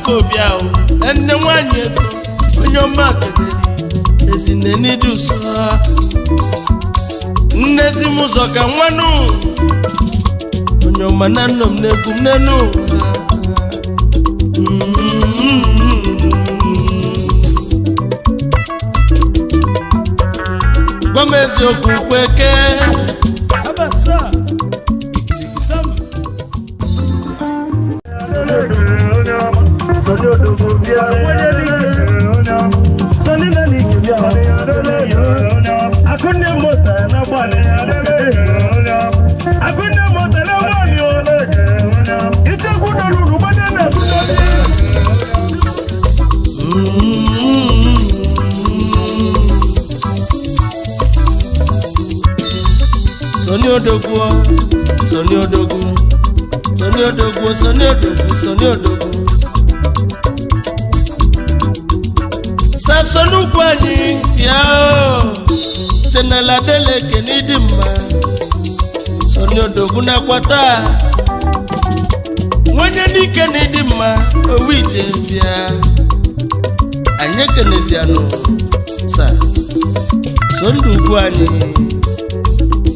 biko bịa o enne nwanyị ego onye ọma kederi ezineni duso nnezi m ụzọ ka nwanụ onye ọma na nọ m n'egwu m n'enu gwa m eziokwu kweke abasa Sonny Odogwu Sasonu kwani yao Chenala deleke nidima Sonny Odogwu na kwata Mwenye nike nidima Owije bia Anyeke nesiano Sa Sondu kwani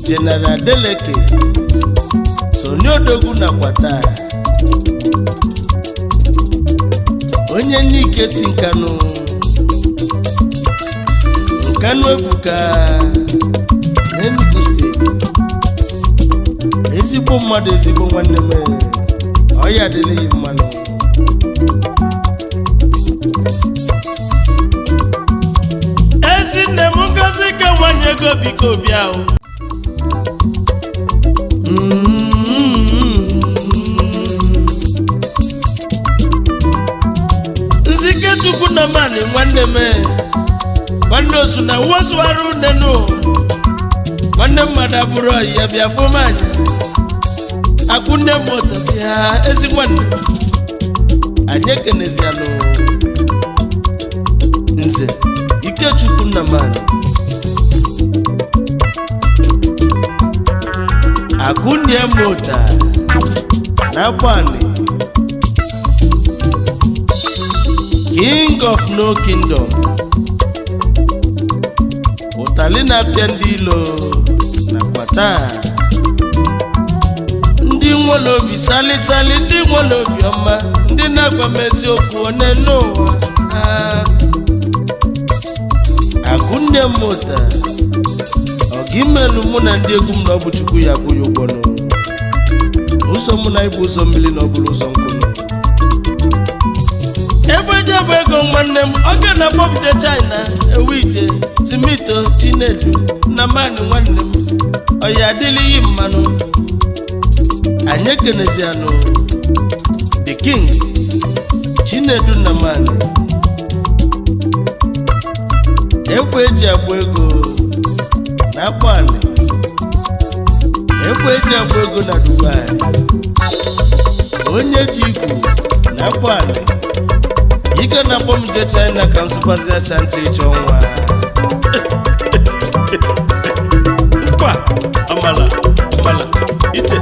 General Deleke Sonny Odogwu na kwata onye nike si nkanu ebuka Enugu steeti ezigbo mmadụ ezigbo nwanne m ọya adịghị mmanụ ezinne m ngozi ka nwanyị ego biko bịa o nzike chukwu na mani nwanne m nwanne osu na wozu arụ nenu nwanne mmadụ abụrụ ya bịa fomanya akwụnne moto bịa ezi nwanne anyị ekenezianụ nze Ikechukwu na mani akwụnne moto na gbani King of no kingdom Utalina pendilo na kwata Ndi nwolobi sali ndi nwolobi ọma Ndi na-agwa meziokwu onenu Akunne mota Ogimelu mụ na ndị egwu m na ọbụ Chukwu ya kwụ ya ụgwọ ụzọ mụ na ibu ụzọ mmiri na ọbụrụ ụzọ nkụnụ Ebe ego nwanne m oge na bọbje China Ewije Simito Chinedu na mani nwanne m oya adịghị mmanụ anyị ekenezianụ the king Chinedu na mani ekwe eji agba ego na agbani ekwe eji agba ego na Dubai onye ji igwu na agbani Ike na bom je China ka nsụpazi acha ntị chọnwa Nkwa amala ite